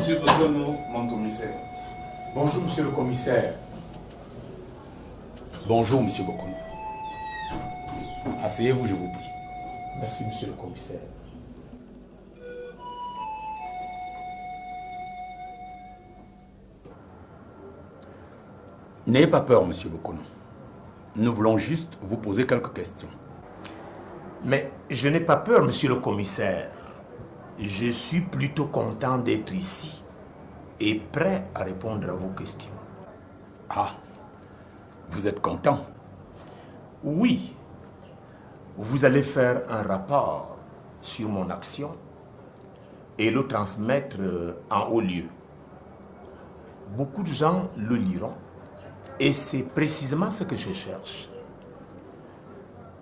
Monsieur Okono, mon commissaire. Bonjour, monsieur le commissaire. Bonjour, monsieur Bokono. Asseyez-vous, je vous prie. Merci, monsieur le commissaire. N'ayez pas peur, monsieur Bokono. Nous voulons juste vous poser quelques questions. Mais je n'ai pas peur, monsieur le commissaire. Je suis plutôt content d'être ici et prêt à répondre à vos questions. Ah, vous êtes content? Oui. Vous allez faire un rapport sur mon action et le transmettre en haut lieu. Beaucoup de gens le liront et c'est précisément ce que je cherche.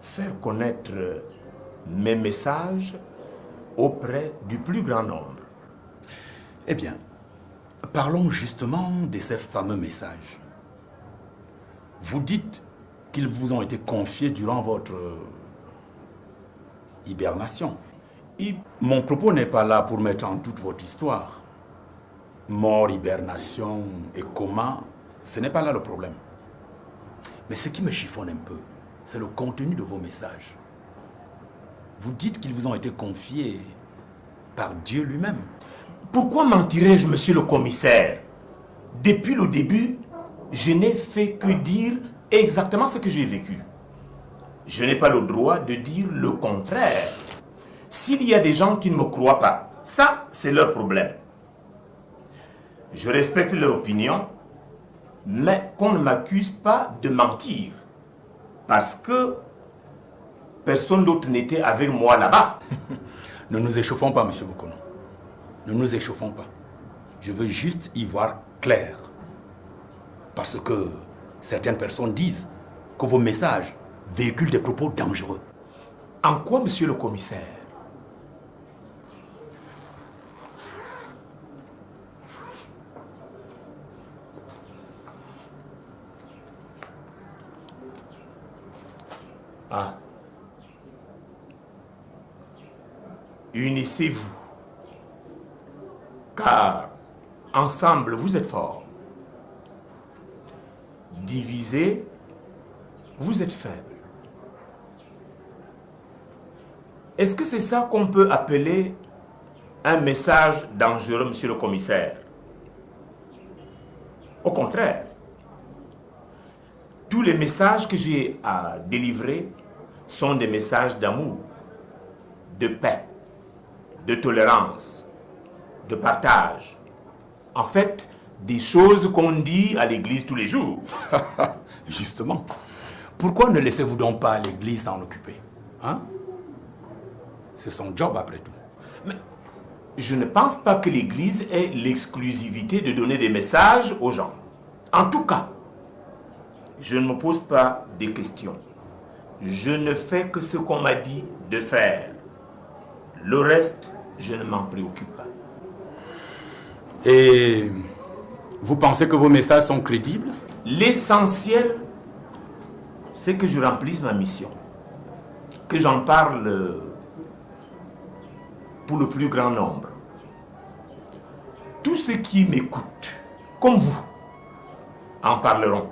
Faire connaître mes messages auprès du plus grand nombre. Eh bien, parlons justement de ces fameux messages. Vous dites qu'ils vous ont été confiés durant votre hibernation. Mon propos n'est pas là pour mettre en toute votre histoire. Mort, hibernation et coma, ce n'est pas là le problème. Mais ce qui me chiffonne un peu, c'est le contenu de vos messages. Vous dites qu'ils vous ont été confiés par Dieu lui-même. Pourquoi mentirais-je, monsieur le commissaire? Depuis le début, je n'ai fait que dire exactement ce que j'ai vécu. Je n'ai pas le droit de dire le contraire. S'il y a des gens qui ne me croient pas, ça, c'est leur problème. Je respecte leur opinion, mais qu'on ne m'accuse pas de mentir. Parce que personne d'autre n'était avec moi là-bas. Ne nous échauffons pas, monsieur Bokono. Ne nous échauffons pas. Je veux juste y voir clair. Parce que certaines personnes disent que vos messages véhiculent des propos dangereux. En quoi, monsieur le commissaire? Ah. Unissez-vous. Car ensemble, vous êtes forts. Divisés, vous êtes faibles. Est-ce que c'est ça qu'on peut appeler un message dangereux, monsieur le commissaire? Au contraire, tous les messages que j'ai à délivrer sont des messages d'amour, de paix, de tolérance, de partage. En fait, des choses qu'on dit à l'église tous les jours. Justement. Pourquoi ne laissez-vous donc pas l'église s'en occuper? Hein? C'est son job après tout. Mais je ne pense pas que l'église ait l'exclusivité de donner des messages aux gens. En tout cas, je ne me pose pas des questions. Je ne fais que ce qu'on m'a dit de faire. Le reste, je ne m'en préoccupe pas. Et vous pensez que vos messages sont crédibles? L'essentiel, c'est que je remplisse ma mission. Que j'en parle pour le plus grand nombre. Tous ceux qui m'écoutent, comme vous, en parleront.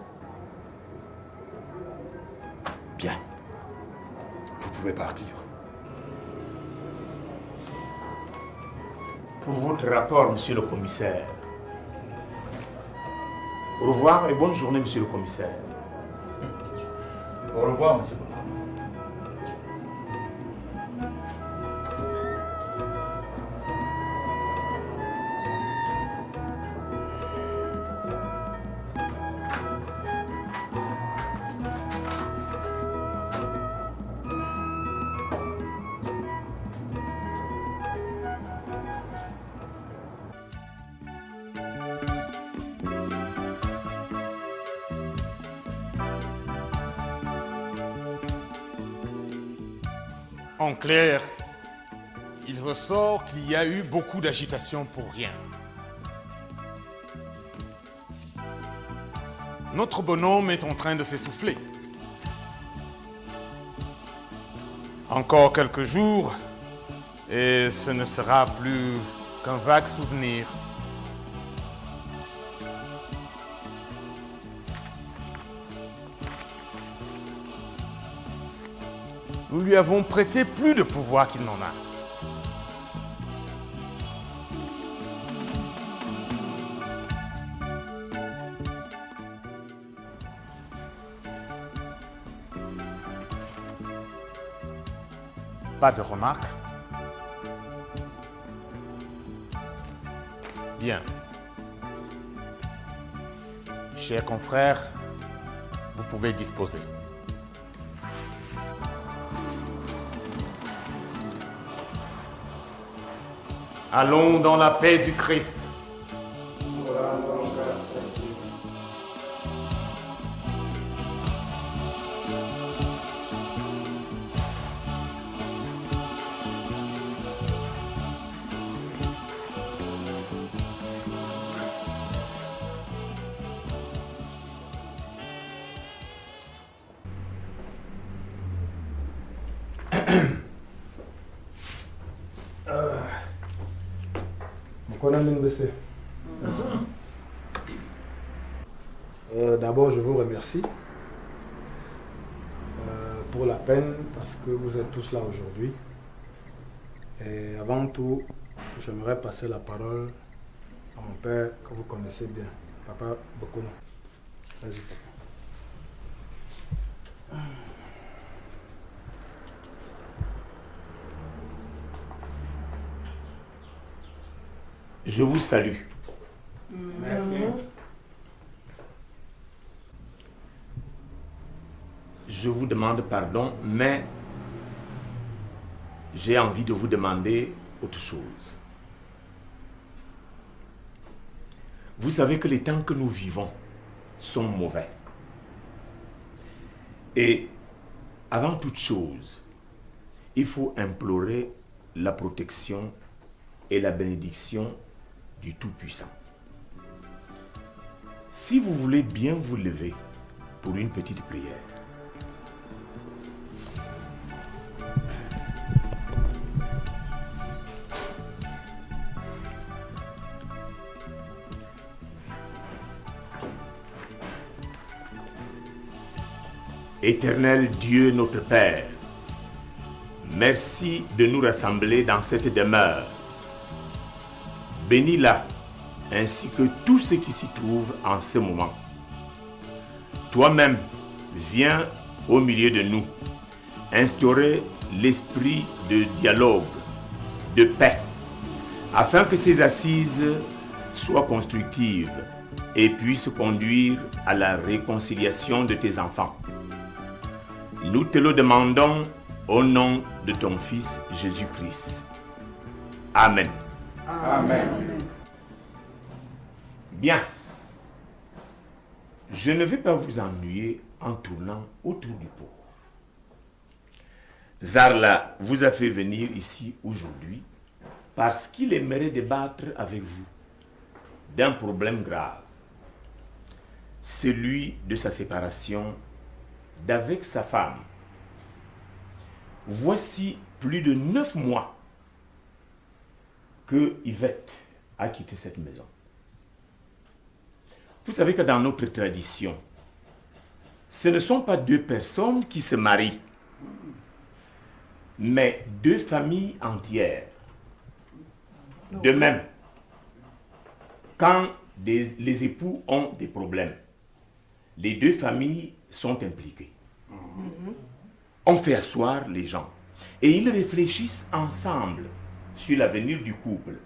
Bien. Vous pouvez partir. Pour votre rapport, monsieur le commissaire. Au revoir et bonne journée, monsieur le commissaire. Au revoir, monsieur. En clair, il ressort qu'il y a eu beaucoup d'agitation pour rien. Notre bonhomme est en train de s'essouffler. Encore quelques jours et ce ne sera plus qu'un vague souvenir. Nous lui avons prêté plus de pouvoir qu'il n'en a. Pas de remarques? Bien. Chers confrères, vous pouvez disposer. Allons dans la paix du Christ. D'abord, je vous remercie pour la peine parce que vous êtes tous là aujourd'hui. Et avant tout, j'aimerais passer la parole à mon père que vous connaissez bien, Papa Bokono. Vas-y, papa. Je vous salue. Merci. Je vous demande pardon, mais j'ai envie de vous demander autre chose. Vous savez que les temps que nous vivons sont mauvais. Et avant toute chose, il faut implorer la protection et la bénédiction du Tout-Puissant. Si vous voulez bien vous lever pour une petite prière. Éternel Dieu notre Père, merci de nous rassembler dans cette demeure. Bénis-la, ainsi que tous ceux qui s'y trouvent en ce moment. Toi-même, viens au milieu de nous, instaurer l'esprit de dialogue, de paix, afin que ces assises soient constructives et puissent conduire à la réconciliation de tes enfants. Nous te le demandons au nom de ton Fils Jésus-Christ. Amen. Amen. Bien. Je ne vais pas vous ennuyer en tournant autour du pot. Zarla vous a fait venir ici aujourd'hui parce qu'il aimerait débattre avec vous d'un problème grave, celui de sa séparation d'avec sa femme. Voici plus de 9 mois que Yvette a quitté cette maison. Vous savez que dans notre tradition, ce ne sont pas deux personnes qui se marient, mais deux familles entières. De même, quand les époux ont des problèmes, les deux familles sont impliquées. On fait asseoir les gens et ils réfléchissent ensemble sur l'avenir du couple.